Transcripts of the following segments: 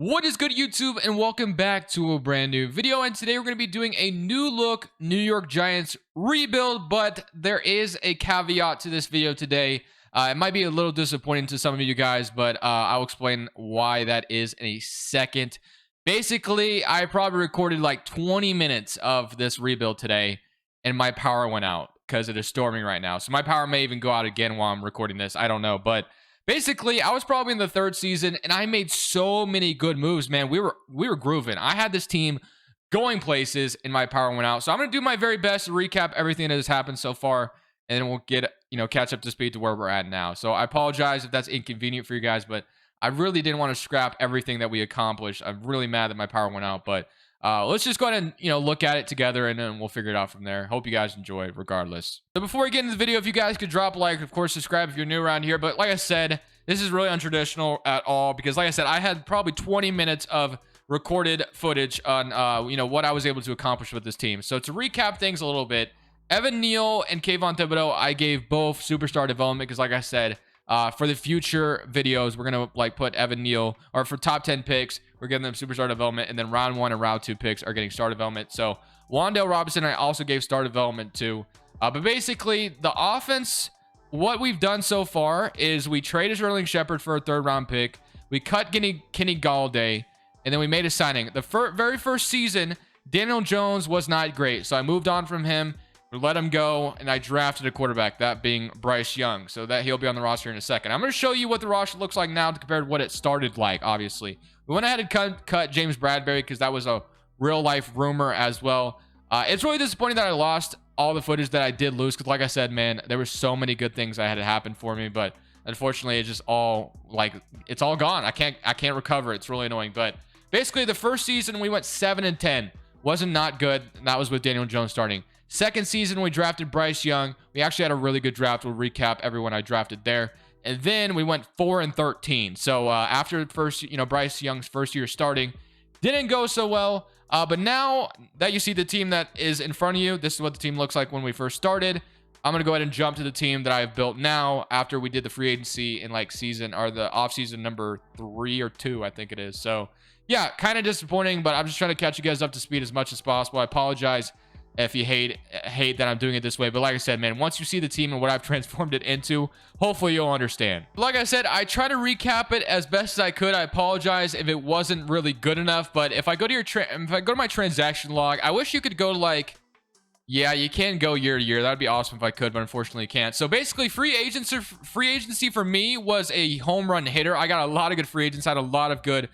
What is good, YouTube, and welcome back to a brand new video. And today we're going to be doing a new look New York Giants rebuild, but there is a caveat to this video today. It might be a little disappointing to some of you guys, but I'll explain why that is in a second. Basically, I probably recorded like 20 minutes of this rebuild today, and my power went out because it is storming right now. So my power may even go out again while I'm recording this. I don't know, but basically, I was probably in the third season, and I made so many good moves, man. We were grooving. I had this team going places, and my power went out. So I'm gonna do my very best to recap everything that has happened so far, and then we'll get catch up to speed to where we're at now. So I apologize if that's inconvenient for you guys, but I really didn't want to scrap everything that we accomplished. I'm really mad that my power went out, but let's just go ahead and look at it together, and then we'll figure it out from there. Hope you guys enjoy it regardless. So before we get into the video, if you guys could drop a like, of course subscribe if you're new around here. But like I said, this is really untraditional at all, because like I said, I had probably 20 minutes of recorded footage on what I was able to accomplish with this team. So to recap things a little bit, Evan Neal and Kayvon Thibodeau, I gave both superstar development, because like I said, for the future videos, we're gonna put Evan Neal, or for top 10 picks, we're giving them superstar development, and then round 1 and round 2 picks are getting star development. So Wan'Dale Robinson, I also gave star development to. But basically, the offense, what we've done so far is we traded Sterling Shepard for a 3rd round pick. We cut Kenny Galladay, and then we made a signing. The very first season, Daniel Jones was not great, so I moved on from him. We let him go, and I drafted a quarterback, that being Bryce Young, so that he'll be on the roster in a second. I'm going to show you what the roster looks like now compared to what it started like, obviously. We went ahead and cut James Bradberry because that was a real-life rumor as well. It's really disappointing that I lost all the footage that I did lose, because like I said, man, there were so many good things that had to happen for me, but unfortunately, it's just all, it's all gone. I can't recover. It's really annoying, but basically, the first season, we went 7-10. Wasn't not good, and that was with Daniel Jones starting. Second season, we drafted Bryce Young. We actually had a really good draft. We'll recap everyone I drafted there. And then we went 4-13. So after the first, Bryce Young's first year starting, didn't go so well. But now that you see the team that is in front of you, this is what the team looks like when we first started. I'm going to go ahead and jump to the team that I've built now after we did the free agency in the offseason number 3 or 2, I think it is. So yeah, kind of disappointing, but I'm just trying to catch you guys up to speed as much as possible. I apologize if you hate that I'm doing it this way, but like I said, man, once you see the team and what I've transformed it into, hopefully you'll understand. Like I said, I try to recap it as best as I could. I apologize if it wasn't really good enough, but if I go to my transaction log, I wish you could go to yeah, you can go year to year. That'd be awesome if I could, but unfortunately you can't. So basically, free agency for me was a home run hitter. I got a lot of good free agents. I had a lot of good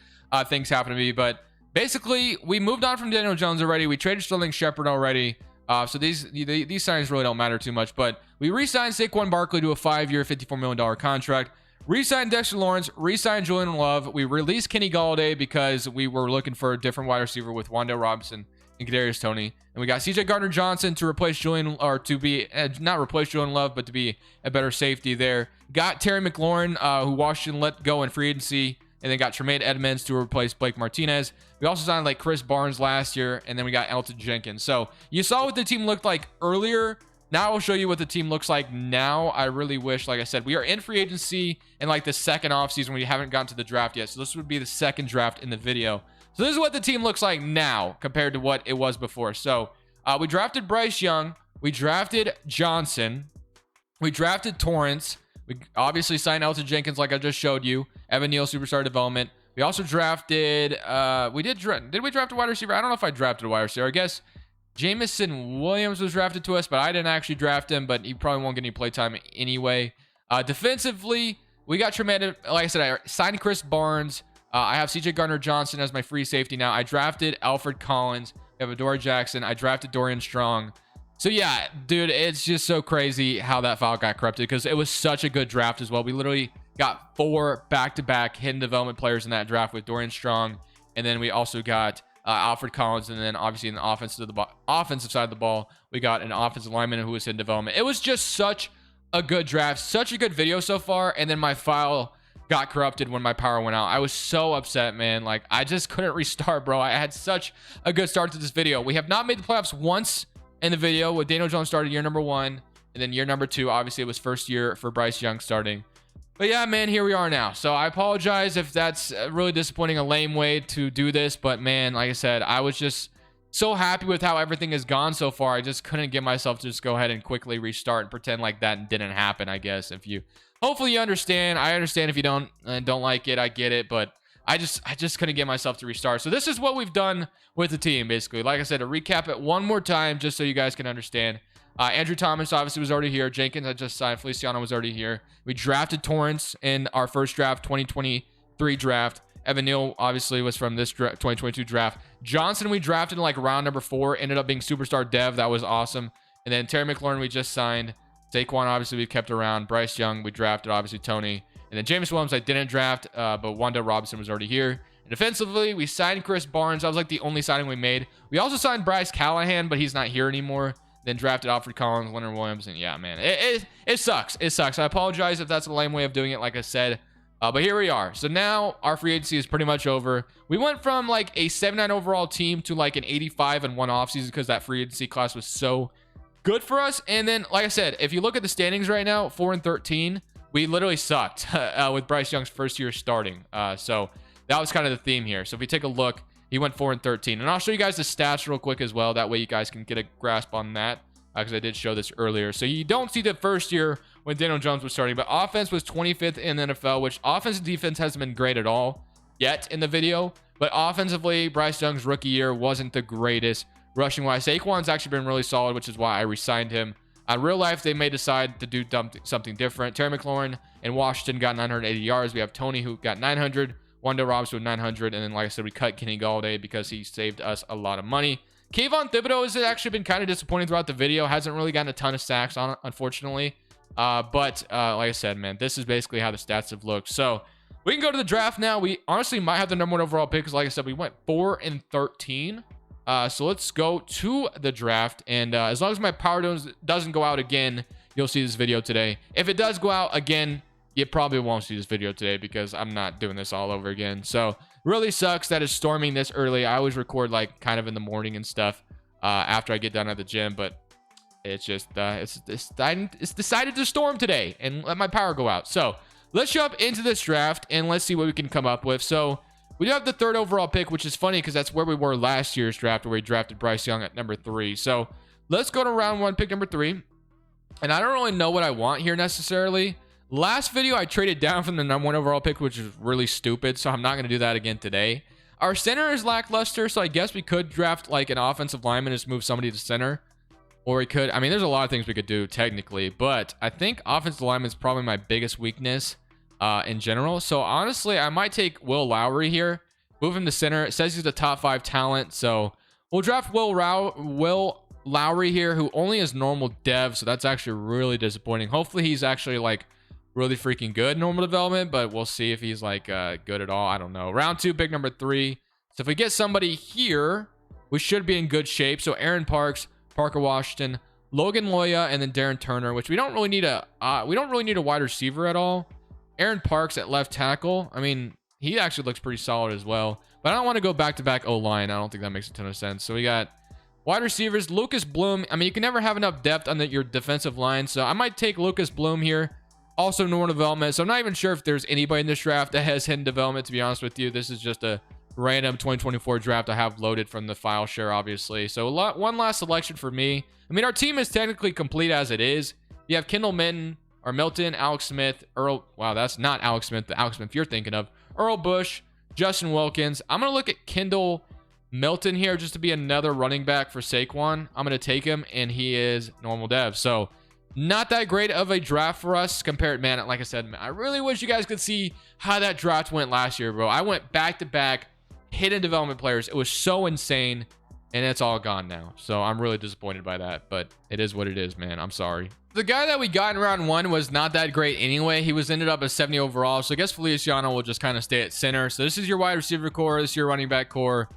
things happen to me, but basically, we moved on from Daniel Jones already. We traded Sterling Shepard already. So these signings really don't matter too much. But we re-signed Saquon Barkley to a 5-year, $54 million contract. Re-signed Dexter Lawrence. Re-signed Julian Love. We released Kenny Galladay because we were looking for a different wide receiver with Wan'Dale Robinson and Kadarius Toney. And we got C.J. Gardner-Johnson to replace to be not replace Julian Love, but to be a better safety there. Got Terry McLaurin, who Washington let go in free agency. And then got Tremaine Edmonds to replace Blake Martinez. We also signed Chris Barnes last year. And then we got Elton Jenkins. So you saw what the team looked like earlier. Now I'll show you what the team looks like now. I really wish, like I said, we are in free agency in the second offseason. We haven't gotten to the draft yet. So this would be the second draft in the video. So this is what the team looks like now compared to what it was before. So we drafted Bryce Young. We drafted Johnson. We drafted Torrance. We obviously signed Elton Jenkins like I just showed you. Evan Neal, superstar development. We also drafted, did we draft a wide receiver? I don't know if I drafted a wide receiver. I guess Jamison Williams was drafted to us, but I didn't actually draft him, but he probably won't get any playtime anyway. Defensively, we got tremendous, like I said, I signed Chris Barnes. I have C.J. Gardner-Johnson as my free safety now. I drafted Alfred Collins. We have Adoree Jackson. I drafted Dorian Strong. So yeah, dude, it's just so crazy how that file got corrupted, because it was such a good draft as well. We literally got 4 back-to-back hidden development players in that draft with Dorian Strong, and then we also got Alfred Collins, and then obviously in the offensive side of the ball, we got an offensive lineman who was hidden development. It was just such a good draft, such a good video so far, and then my file got corrupted when my power went out. I was so upset, man. I just couldn't restart, bro. I had such a good start to this video. We have not made the playoffs once in the video, with Daniel Jones started year number 1, and then year number 2, obviously it was first year for Bryce Young starting. But yeah, man, here we are now. So I apologize if that's really disappointing, a lame way to do this. But man, like I said, I was just so happy with how everything has gone so far. I just couldn't get myself to just go ahead and quickly restart and pretend like that didn't happen, I guess. If you, hopefully you understand. I understand if you don't like it, I get it. But I just couldn't get myself to restart. So this is what we've done with the team, basically. Like I said, to recap it one more time, just so you guys can understand. Andrew Thomas obviously was already here. Jenkins I just signed. Feliciano was already here. We drafted Torrance in our first draft, 2023 draft. Evan Neal obviously was from this 2022 draft. Johnson we drafted in like round number 4. Ended up being superstar dev. That was awesome. And then Terry McLaurin we just signed. Saquon obviously we kept around. Bryce Young we drafted. Obviously Tony. And then James Williams I didn't draft, but Wanda Robinson was already here. And defensively, we signed Chris Barnes. That was like the only signing we made. We also signed Bryce Callahan, but he's not here anymore. Then drafted Alfred Collins, Leonard Williams, and yeah, man, it sucks. It sucks. I apologize if that's a lame way of doing it, like I said. But here we are. So now our free agency is pretty much over. We went from like a 79 overall team to like an 85 in one offseason because that free agency class was so good for us. And then, like I said, if you look at the standings right now, 4-13, we literally sucked with Bryce Young's first year starting. So that was kind of the theme here. So if we take a look, he went 4-13. And I'll show you guys the stats real quick as well. That way you guys can get a grasp on that. Because I did show this earlier. So you don't see the first year when Daniel Jones was starting. But offense was 25th in the NFL, which offensive defense hasn't been great at all yet in the video. But offensively, Bryce Young's rookie year wasn't the greatest. Rushing wise, Saquon's actually been really solid, which is why I re-signed him. In real life, they may decide to do something different. Terry McLaurin in Washington got 980 yards. We have Tony who got 900. Wanda Robinson with 900. And then, like I said, we cut Kenny Galladay because he saved us a lot of money. Kayvon Thibodeau has actually been kind of disappointing throughout the video. Hasn't really gotten a ton of sacks on it, unfortunately. But like I said, man, this is basically how the stats have looked. So we can go to the draft now. We honestly might have the number 1 overall pick because, like I said, we went 4-13. So let's go to the draft. And as long as my power doesn't go out again, you'll see this video today. If it does go out again, you probably won't see this video today because I'm not doing this all over again. So really sucks that it's storming this early. I always record like kind of in the morning and stuff after I get done at the gym, but it's just it's decided to storm today and let my power go out. So let's jump into this draft and let's see what we can come up with. So we do have the 3rd overall pick, which is funny because that's where we were last year's draft, where we drafted Bryce Young at number 3. So let's go to round 1, pick number 3. And I don't really know what I want here necessarily. Last video, I traded down from the number 1 overall pick, which is really stupid. So I'm not going to do that again today. Our center is lackluster, so I guess we could draft like an offensive lineman and just move somebody to center. Or we could, I mean, there's a lot of things we could do technically, but I think offensive lineman is probably my biggest weakness in general. So honestly, I might take Will Lowry here, move him to center. It says he's a top 5 talent, so we'll draft Will Lowry here, who only has normal dev, so that's actually really disappointing. Hopefully he's actually like really freaking good normal development, but we'll see if he's like good at all. I don't know. Round 2, pick number 3. So if we get somebody here, we should be in good shape. So Aaron Parks, Parker Washington, Logan Loya, and then Darren Turner, which we don't really need a wide receiver at all. Aaron Parks at left tackle. I mean, he actually looks pretty solid as well, but I don't want to go back-to-back O-line. I don't think that makes a ton of sense. So we got wide receivers, Lucas Bloom. I mean, you can never have enough depth on your defensive line, so I might take Lucas Bloom here. Also, normal development. So I'm not even sure if there's anybody in this draft that has hidden development, to be honest with you. This is just a random 2024 draft I have loaded from the file share, obviously. So one last selection for me. I mean, our team is technically complete as it is. You have Kendall Milton, Alex Smith, Earl. Wow, that's not Alex Smith, the Alex Smith you're thinking of. Earl Bush, Justin Wilkins. I'm going to look at Kendall Milton here just to be another running back for Saquon. I'm going to take him, and he is normal dev. So not that great of a draft for us compared, man. Like I said, man, I really wish you guys could see how that draft went last year, bro. I went back-to-back hidden development players. It was so insane, and it's all gone now. So I'm really disappointed by that, but it is what it is, man. I'm sorry. The guy that we got in round 1 was not that great anyway. He ended up at 70 overall. So I guess Feliciano will just kind of stay at center. So this is your wide receiver core. This is your running back core.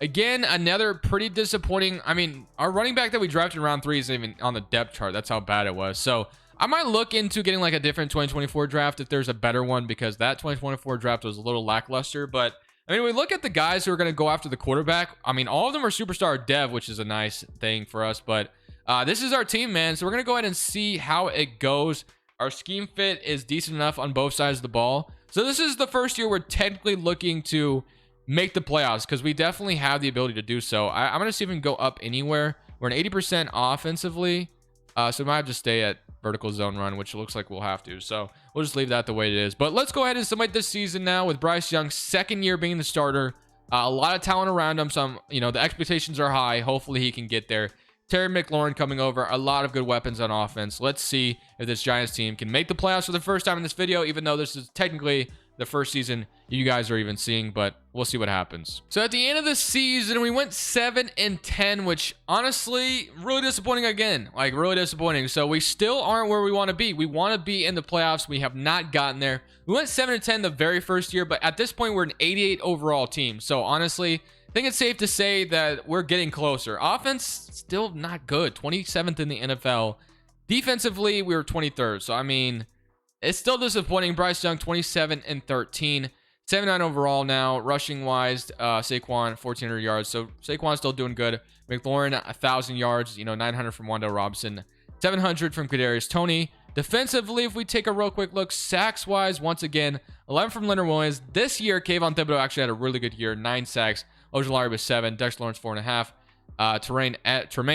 Again, another pretty disappointing. I mean, our running back that we drafted in round 3 isn't even on the depth chart. That's how bad it was. So I might look into getting like a different 2024 draft if there's a better one, because that 2024 draft was a little lackluster. But I mean, we look at the guys who are going to go after the quarterback. I mean, all of them are superstar dev, which is a nice thing for us. But this is our team, man. So we're going to go ahead and see how it goes. Our scheme fit is decent enough on both sides of the ball. So this is the first year we're technically looking to make the playoffs because we definitely have the ability to do so. I'm going to see if we can go up anywhere. We're at 80% offensively. So we might have to stay at vertical zone run, which looks like we'll have to. So we'll just leave that the way it is. But let's go ahead and summate this season now with Bryce Young, second year being the starter. A lot of talent around him. So, the expectations are high. Hopefully he can get there. Terry McLaurin coming over. A lot of good weapons on offense. Let's see if this Giants team can make the playoffs for the first time in this video, even though this is technically the first season you guys are even seeing, but we'll see what happens. So at the end of the season, we went 7-10, which honestly, really disappointing again. Like, really disappointing. So we still aren't where we want to be. We want to be in the playoffs. We have not gotten there. We went 7-10 the very first year, but at this point, we're an 88 overall team. So honestly, I think it's safe to say that we're getting closer. Offense, still not good. 27th in the NFL. Defensively, we were 23rd. So, I mean, it's still disappointing. Bryce Young, 27-13. 79 overall now. Rushing wise, Saquon, 1,400 yards. So, Saquon's still doing good. McLaurin, 1,000 yards. 900 from Wan'Dale Robinson. 700 from Kadarius Toney. Defensively, if we take a real quick look, sacks wise, once again, 11 from Leonard Williams. This year, Kayvon Thibodeau actually had a really good year. 9 sacks. Ojulari was 7. Dexter Lawrence, 4.5. Tremaine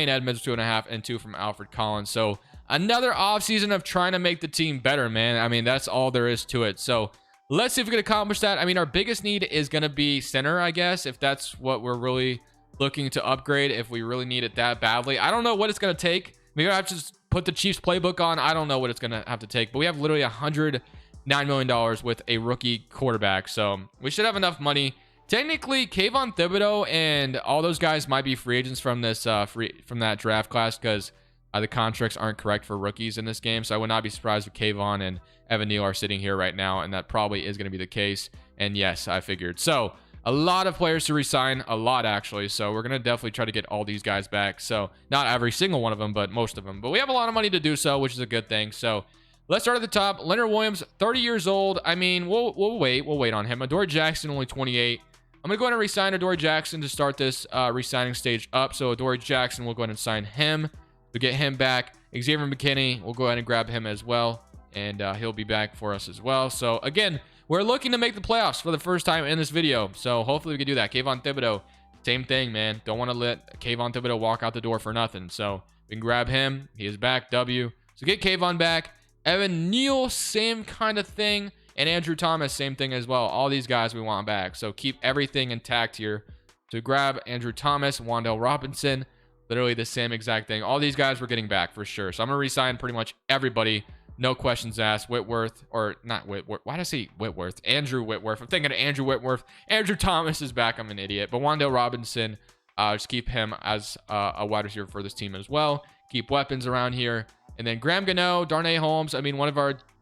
Edmonds, 2.5. And 2 from Alfred Collins. So, another offseason of trying to make the team better, man. I mean, that's all there is to it. So, let's see if we can accomplish that. I mean, our biggest need is going to be center, I guess, if that's what we're really looking to upgrade, if we really need it that badly. I don't know what it's going to take. Maybe I have to just put the Chiefs playbook on. I don't know what it's going to have to take, but we have literally $109 million with a rookie quarterback. So, we should have enough money. Technically, Kayvon Thibodeau and all those guys might be free agents from this from that draft class because the contracts aren't correct for rookies in this game. So I would not be surprised if Kayvon and Evan Neal are sitting here right now, and that probably is going to be the case. And yes, I figured. So a lot of players to resign, a lot actually. So we're going to definitely try to get all these guys back. So not every single one of them, but most of them. But we have a lot of money to do so, which is a good thing. So let's start at the top. Leonard Williams, 30 years old. I mean, we'll wait. We'll wait on him. Adoree Jackson, only 28. I'm going to go ahead and resign Adoree Jackson to start this resigning stage up. So Adoree Jackson, we'll go ahead and sign him to get him back. Xavier McKinney, we'll go ahead and grab him as well. And he'll be back for us as well. So again, we're looking to make the playoffs for the first time in this video. So hopefully we can do that. Kayvon Thibodeau, same thing, man. Don't want to let Kayvon Thibodeau walk out the door for nothing. So we can grab him. He is back, W. So get Kayvon back. Evan Neal, same kind of thing. And Andrew Thomas, same thing as well. All these guys we want back. So keep everything intact here. So grab Andrew Thomas, Wan'Dale Robinson. Literally the same exact thing. All these guys we're getting back for sure. So I'm going to resign pretty much everybody. No questions asked. Whitworth, or not Whitworth. Why did I say Whitworth? Andrew Whitworth. I'm thinking of Andrew Whitworth. Andrew Thomas is back. I'm an idiot. But Wan'Dale Robinson, just keep him as a wide receiver for this team as well. Keep weapons around here. And then Graham Gano, Darnay Holmes. I mean,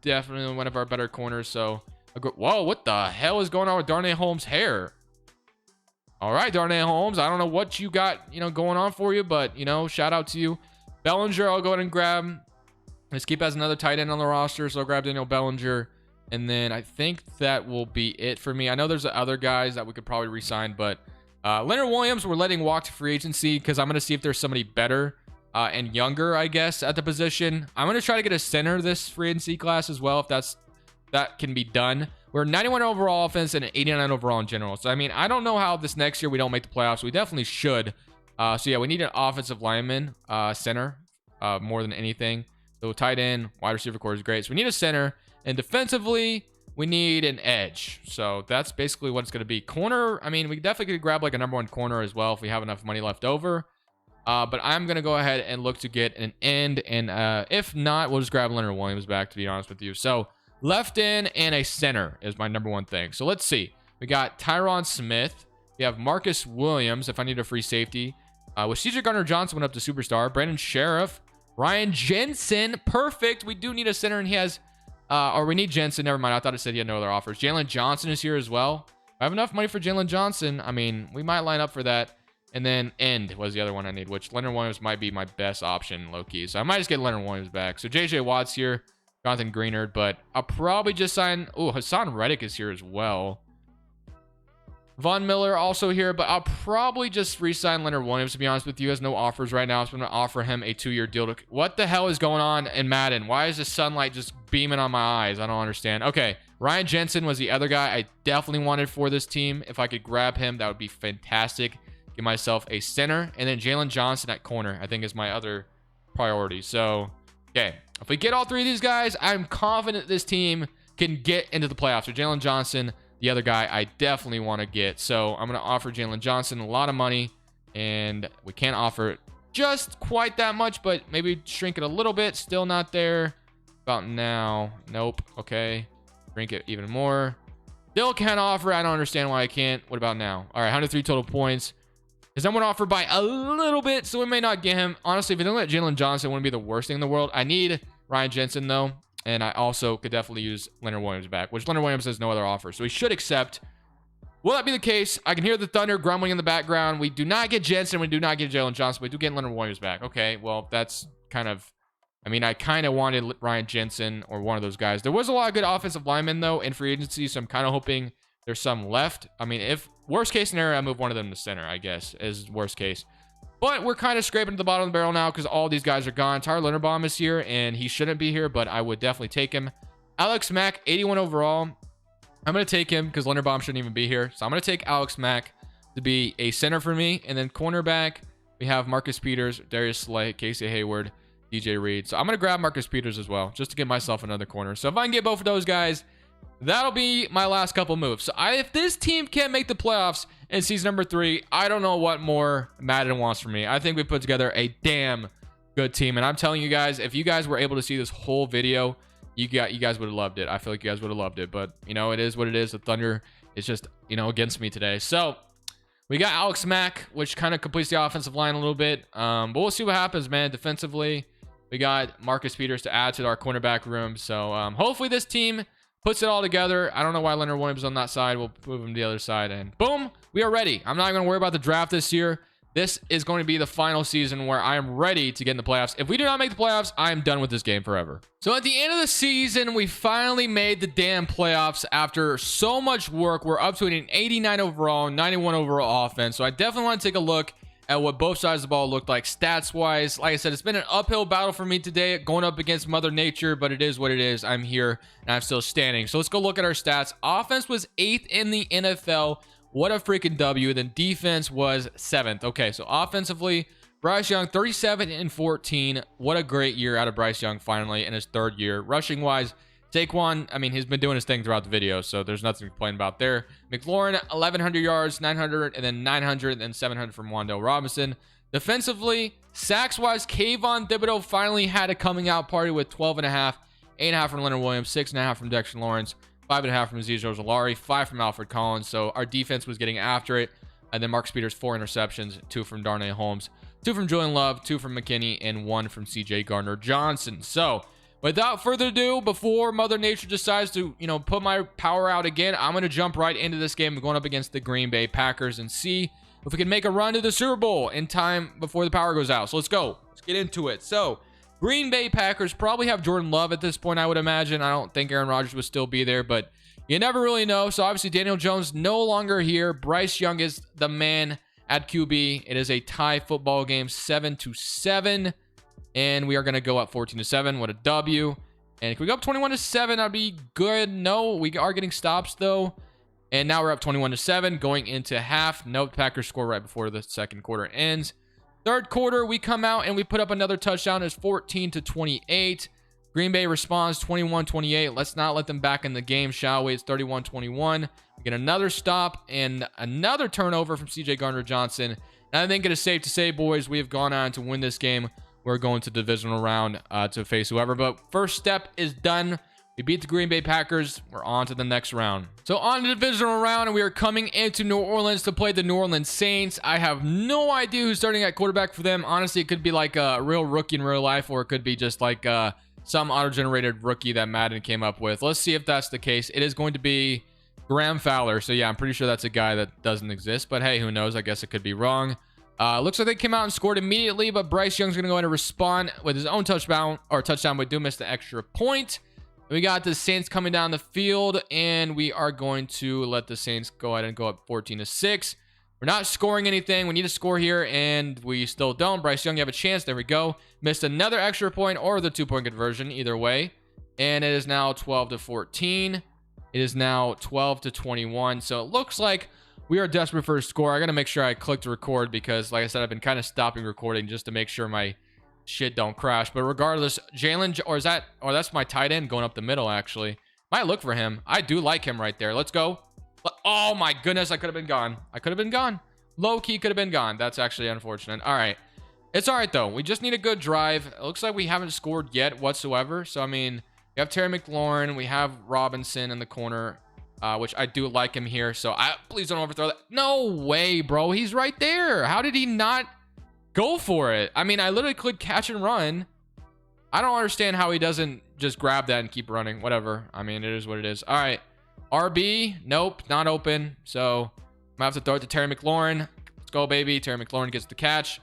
definitely one of our better corners. So, whoa, what the hell is going on with Darnay Holmes' hair? All right, Darnay Holmes. I don't know what you got, going on for you, but, shout out to you. Bellinger, I'll go ahead and grab. Let's keep as another tight end on the roster. So I'll grab Daniel Bellinger. And then I think that will be it for me. I know there's other guys that we could probably re-sign, but Leonard Williams, we're letting walk to free agency because I'm going to see if there's somebody better and younger, I guess, at the position. I'm going to try to get a center this free agency class as well, if that can be done. We're 91 overall offense and 89 overall in general. So, I mean, I don't know how this next year we don't make the playoffs. We definitely should. So, yeah, we need an offensive lineman, center, more than anything. So, tight end, wide receiver core is great. So, we need a center. And defensively, we need an edge. So, that's basically what it's going to be. Corner, I mean, we definitely could grab like a number one corner as well if we have enough money left over. But I'm going to go ahead and look to get an end. And if not, we'll just grab Leonard Williams back, to be honest with you. So, left end and a center is my number one thing. So, let's see. We got Tyron Smith. We have Marcus Williams, if I need a free safety. With Cedric Gardner-Johnson went up to superstar. Brandon Sheriff. Ryan Jensen. Perfect. We do need a center, and he has... or we need Jensen. Never mind. I thought it said he had no other offers. Jalen Johnson is here as well. I have enough money for Jalen Johnson. I mean, we might line up for that. And then end was the other one I need, which Leonard Williams might be my best option, low-key. So I might just get Leonard Williams back. So J.J. Watt's here. Jonathan Greenard. But I'll probably just sign... Oh, Hassan Reddick is here as well. Von Miller also here, but I'll probably just re-sign Leonard Williams, to be honest with you. He has no offers right now, so I'm going to offer him a 2-year deal. What the hell is going on in Madden? Why is the sunlight just beaming on my eyes? I don't understand. Okay, Ryan Jensen was the other guy I definitely wanted for this team. If I could grab him, that would be fantastic. Give myself a center, and then Jalen Johnson at corner, I think, is my other priority. So, okay, if we get all three of these guys, I'm confident this team can get into the playoffs. So Jalen Johnson, the other guy I definitely want to get. So I'm going to offer Jalen Johnson a lot of money, and we can't offer just quite that much, but maybe shrink it a little bit. Still not there. About now. Nope. Okay. Shrink it even more. Still can't offer. I don't understand why I can't. What about now? All right, 103 total points. Is someone offered by a little bit, so we may not get him. Honestly, if you don't let Jalen Johnson, it wouldn't be the worst thing in the world. I need Ryan Jensen, though. And I also could definitely use Leonard Williams back, which Leonard Williams has no other offer. So he should accept. Will that be the case? I can hear the thunder grumbling in the background. We do not get Jensen. We do not get Jalen Johnson. We do get Leonard Williams back. Okay, well, that's kind of... I mean, I kind of wanted Ryan Jensen or one of those guys. There was a lot of good offensive linemen, though, in free agency, so I'm kind of hoping there's some left. I mean, if worst case scenario, I move one of them to center, I guess, is worst case. But we're kind of scraping to the bottom of the barrel now because all these guys are gone. Tyler Linderbaum is here, and he shouldn't be here, but I would definitely take him. Alex Mack, 81 overall. I'm going to take him because Linderbaum shouldn't even be here. So I'm going to take Alex Mack to be a center for me. And then cornerback, we have Marcus Peters, Darius Slay, Casey Hayward, DJ Reed. So I'm going to grab Marcus Peters as well, just to give myself another corner. So if I can get both of those guys, that'll be my last couple moves. So if this team can't make the playoffs in season number 3, I don't know what more Madden wants from me. I think we put together a damn good team. And I'm telling you guys, if you guys were able to see this whole video, you guys would have loved it. I feel like you guys would have loved it. But, you know, it is what it is. The Thunder is just, you know, against me today. So we got Alex Mack, which kind of completes the offensive line a little bit. But we'll see what happens, man. Defensively, we got Marcus Peters to add to our cornerback room. So hopefully this team puts it all together. I don't know why Leonard Williams is on that side. We'll move him to the other side, and boom, we are ready. I'm not going to worry about the draft this year. This is going to be the final season where I am ready to get in the playoffs. If we do not make the playoffs, I am done with this game forever. So at the end of the season, we finally made the damn playoffs after so much work. We're up to an 89 overall, 91 overall offense. So I definitely want to take a look at what both sides of the ball looked like stats-wise. Like I said, it's been an uphill battle for me today, going up against Mother Nature, but it is what it is. I'm here, and I'm still standing. So let's go look at our stats. Offense was 8th in the NFL. What a freaking W. Then defense was 7th. Okay, so offensively, Bryce Young, 37 and 14. What a great year out of Bryce Young finally in his 3rd year. Rushing-wise, Saquon, I mean, he's been doing his thing throughout the video, so there's nothing to complain about there. McLaurin, 1,100 yards, 900, and then 900, and then 700 from Wan'Dale Robinson. Defensively, sacks-wise, Kayvon Thibodeau finally had a coming-out party with 12.5, 8.5 from Leonard Williams, 6.5 from Dexter Lawrence, 5.5 from Azeez Ojulari, 5 from Alfred Collins. So our defense was getting after it. And then Marcus Peters, 4 interceptions, 2 from Darnay Holmes, 2 from Julian Love, 2 from McKinney, and 1 from CJ Gardner-Johnson. So without further ado, before Mother Nature decides to, you know, put my power out again, I'm going to jump right into this game going up against the Green Bay Packers and see if we can make a run to the Super Bowl in time before the power goes out. So let's go. Let's get into it. So Green Bay Packers probably have Jordan Love at this point, I would imagine. I don't think Aaron Rodgers would still be there, but you never really know. So obviously Daniel Jones no longer here. Bryce Young is the man at QB. It is a tie football game, 7-7. And we are going to go up 14-7. What a W. And if we go up 21-7, that'd be good. No, we are getting stops though. And now we're up 21-7 going into half. Nope, Packers score right before the second quarter ends. 3rd quarter, we come out and we put up another touchdown. It's 14-28. Green Bay responds 21-28. Let's not let them back in the game, shall we? It's 31-21. We get another stop and another turnover from CJ Gardner-Johnson. And I think it is safe to say, boys, we have gone on to win this game. We're going to the divisional round to face whoever. But first step is done. We beat the Green Bay Packers. We're on to the next round. So on to the divisional round, and we are coming into New Orleans to play the New Orleans Saints. I have no idea who's starting at quarterback for them. Honestly, it could be like a real rookie in real life, or it could be just like some auto-generated rookie that Madden came up with. Let's see if that's the case. It is going to be Graham Fowler. So yeah, I'm pretty sure that's a guy that doesn't exist. But hey, who knows? I guess it could be wrong. Looks like they came out and scored immediately, but Bryce Young's going to go ahead and respond with his own touchdown, but do miss the extra point. We got the Saints coming down the field, and we are going to let the Saints go ahead and go up 14-6. We're not scoring anything. We need to score here, and we still don't. Bryce Young, you have a chance. There we go. Missed another extra point or the 2-point conversion, either way. And it is now 12-14. It is now 12-21. So it looks like we are desperate for a score. I got to make sure I click to record because, like I said, I've been kind of stopping recording just to make sure my shit don't crash. But regardless, Jalen, or is that, or that's my tight end going up the middle, actually. Might look for him. I do like him right there. Let's go. Oh my goodness, I could have been gone. I could have been gone. Low key could have been gone. That's actually unfortunate. All right. It's all right, though. We just need a good drive. It looks like we haven't scored yet whatsoever. So, I mean, we have Terry McLaurin. We have Robinson in the corner, which I do like him here. So, please don't overthrow that. No way, bro. He's right there. How did he not go for it? I mean, I literally could catch and run. I don't understand how he doesn't just grab that and keep running. Whatever. I mean, it is what it is. All right. RB, nope, not open. So I'm gonna have to throw it to Terry McLaurin. Let's go, baby. Terry McLaurin gets the catch.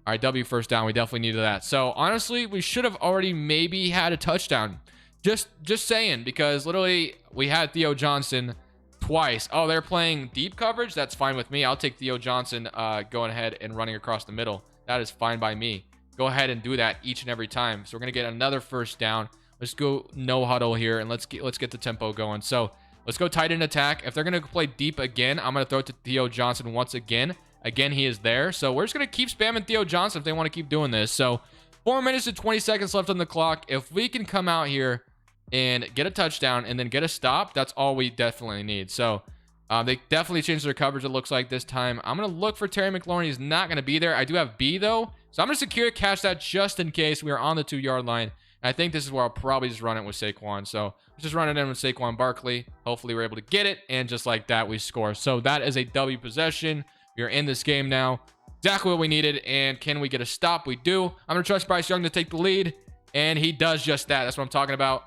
All right, W first down. We definitely needed that. So honestly, we should have already maybe had a touchdown. Just saying, because literally we had Theo Johnson twice. Oh, they're playing deep coverage. That's fine with me. I'll take Theo Johnson going ahead and running across the middle. That is fine by me. Go ahead and do that each and every time. So we're gonna get another first down. Let's go no huddle here and let's get the tempo going. So let's go tight end attack. If they're going to play deep again, I'm going to throw it to Theo Johnson once again. Again, he is there. So we're just going to keep spamming Theo Johnson if they want to keep doing this. So 4 minutes and 20 seconds left on the clock. If we can come out here and get a touchdown and then get a stop, that's all we definitely need. So they definitely changed their coverage, it looks like, this time. I'm going to look for Terry McLaurin. He's not going to be there. I do have B, though. So I'm going to secure catch that just in case we are on the 2-yard line. I think this is where I'll probably just run it with Saquon. So just run it in with Saquon Barkley. Hopefully we're able to get it. And just like that, we score. So that is a W possession. We are in this game now. Exactly what we needed. And can we get a stop? We do. I'm going to trust Bryce Young to take the lead. And he does just that. That's what I'm talking about.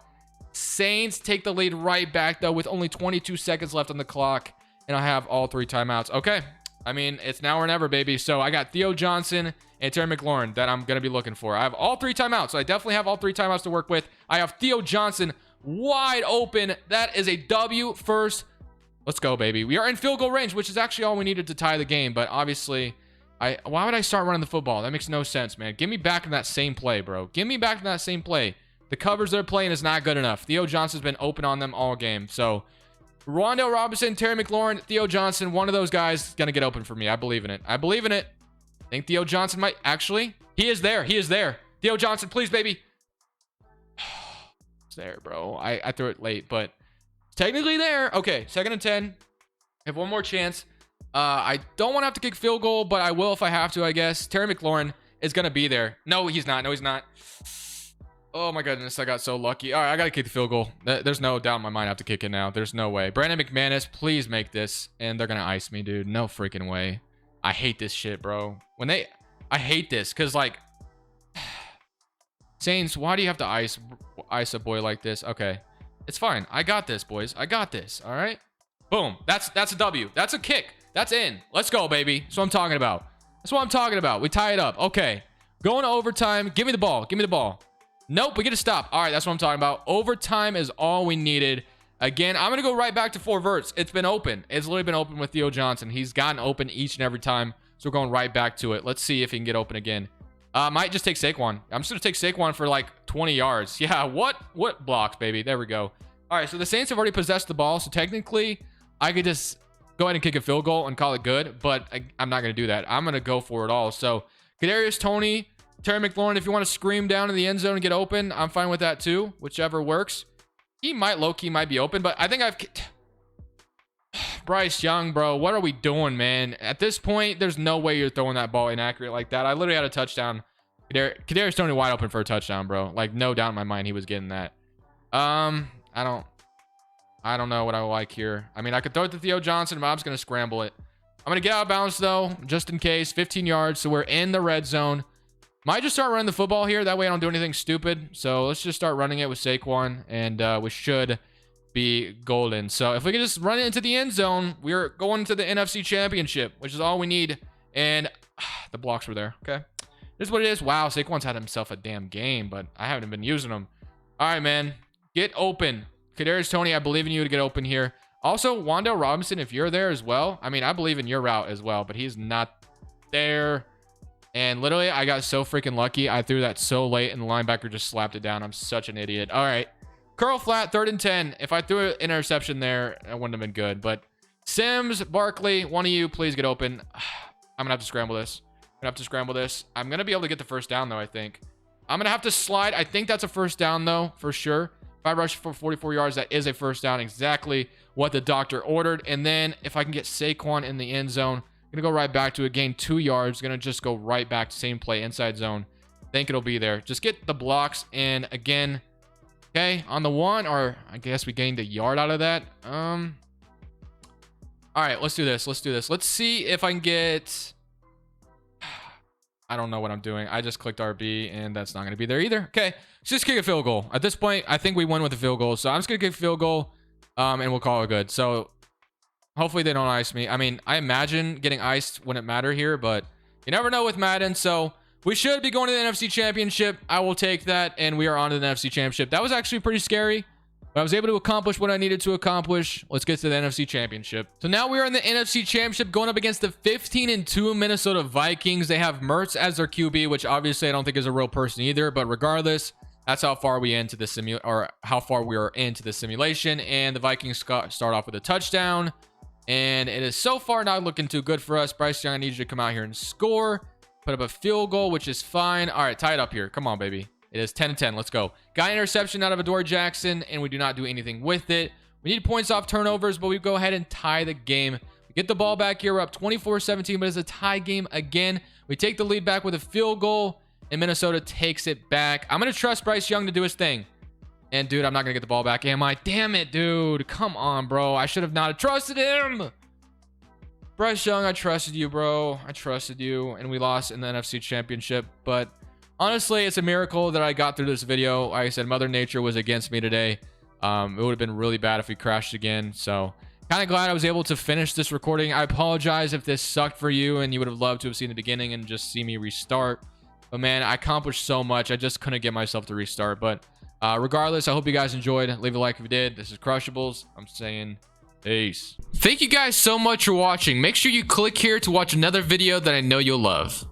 Saints take the lead right back, though, with only 22 seconds left on the clock. And I have all 3 timeouts. Okay. I mean, it's now or never, baby. So I got Theo Johnson and Terry McLaurin that I'm going to be looking for. I have all 3 timeouts. So I definitely have all 3 timeouts to work with. I have Theo Johnson wide open. That is a W first. Let's go, baby. We are in field goal range, which is actually all we needed to tie the game. But obviously, why would I start running the football? That makes no sense, man. Give me back in that same play, bro. Give me back in that same play. The covers they're playing is not good enough. Theo Johnson's been open on them all game. So Rondell Robinson, Terry McLaurin, Theo Johnson, one of those guys is going to get open for me. I believe in it. I believe in it. I think Theo Johnson might actually. He is there. He is there. Theo Johnson, please, baby. It's there, bro. I threw it late, but technically there. Okay, 2nd and 10. Have one more chance. I don't want to have to kick field goal, but I will if I have to, I guess. Terry McLaurin is going to be there. No, he's not. No, he's not. Oh my goodness, I got so lucky. All right, I got to kick the field goal. There's no doubt in my mind I have to kick it now. There's no way. Brandon McManus, please make this. And they're going to ice me, dude. No freaking way. I hate this shit, bro. I hate this because, like, Saints, why do you have to ice a boy like this? Okay, it's fine. I got this, boys. I got this. All right. Boom. That's a W. That's a kick. That's in. Let's go, baby. That's what I'm talking about. That's what I'm talking about. We tie it up. Okay. Going to overtime. Give me the ball. Give me the ball. Nope, we get a stop. All right, that's what I'm talking about. Overtime is all we needed. Again, I'm going to go right back to 4 verts. It's been open. It's literally been open with Theo Johnson. He's gotten open each and every time. So we're going right back to it. Let's see if he can get open again. Might just take Saquon. I'm just going to take Saquon for like 20 yards. Yeah, what blocks, baby? There we go. All right, so the Saints have already possessed the ball. So technically, I could just go ahead and kick a field goal and call it good. But I'm not going to do that. I'm going to go for it all. So Kadarius Toney, Terry McLaurin, if you want to scream down in the end zone and get open, I'm fine with that too. Whichever works. He might, low-key might be open, but I think Bryce Young, bro, what are we doing, man? At this point, there's no way you're throwing that ball inaccurate like that. I literally had a touchdown. Kadarius Toney wide open for a touchdown, bro. Like, no doubt in my mind he was getting that. I don't know what I like here. I mean, I could throw it to Theo Johnson, but I'm just going to scramble it. I'm going to get out of bounds, though, just in case. 15 yards, so we're in the red zone. Might just start running the football here. That way I don't do anything stupid. So let's just start running it with Saquon, and we should be golden. So if we can just run it into the end zone, we're going to the NFC Championship, which is all we need. And the blocks were there. Okay. This is what it is. Wow, Saquon's had himself a damn game, but I haven't been using them. All right, man. Get open. Kadarius Toney, I believe in you to get open here. Also, Wan'Dale Robinson, if you're there as well. I mean, I believe in your route as well, but he's not there. And literally, I got so freaking lucky. I threw that so late, and the linebacker just slapped it down. I'm such an idiot. All right. Curl flat, 3rd and 10. If I threw an interception there, it wouldn't have been good. But Sims, Barkley, one of you, please get open. I'm going to have to scramble this. I'm going to be able to get the first down, though, I think. I'm going to have to slide. I think that's a first down, though, for sure. If I rush for 44 yards, that is a first down. Exactly what the doctor ordered. And then if I can get Saquon in the end zone, I'm going to go right back to it. Gain 2 yards. Going to just go right back to same play, inside zone. Think it'll be there. Just get the blocks. And again, okay, on the 1, or I guess we gained a yard out of that. All right, let's do this. Let's see if I can get... I don't know what I'm doing. I just clicked RB, and that's not going to be there either. Okay, let's just kick a field goal. At this point, I think we won with a field goal. So I'm just going to kick a field goal, and we'll call it good. So hopefully they don't ice me. I mean, I imagine getting iced wouldn't matter here, but you never know with Madden. So we should be going to the NFC Championship. I will take that, and we are on to the NFC Championship. That was actually pretty scary, but I was able to accomplish what I needed to accomplish. Let's get to the NFC Championship. So now we are in the NFC Championship going up against the 15-2 Minnesota Vikings. They have Mertz as their QB, which obviously I don't think is a real person either. But regardless, that's how far we into the how far we are into the simulation. And the Vikings start off with a touchdown, and it is so far not looking too good for us. Bryce Young, I need you to come out here and score, put up a field goal, which is fine. All right, tie it up here. Come on, baby. It is 10-10. Let's go. Got interception out of Adoree Jackson, and we do not do anything with it. We need points off turnovers, but we go ahead and tie the game. We get the ball back here. We're up 24-17, but it's a tie game again. We take the lead back with a field goal, and Minnesota takes it back. I'm going to trust Bryce Young to do his thing. And, dude, I'm not going to get the ball back, am I? Damn it, dude. Come on, bro. I should have not trusted him. Bryce Young, I trusted you, bro. I trusted you, and we lost in the NFC Championship, but... honestly, it's a miracle that I got through this video. Like I said, Mother Nature was against me today. It would have been really bad if we crashed again. So, kind of glad I was able to finish this recording. I apologize if this sucked for you and you would have loved to have seen the beginning and just see me restart. But, man, I accomplished so much. I just couldn't get myself to restart. But, regardless, I hope you guys enjoyed. Leave a like if you did. This is Crushables. I'm saying peace. Thank you guys so much for watching. Make sure you click here to watch another video that I know you'll love.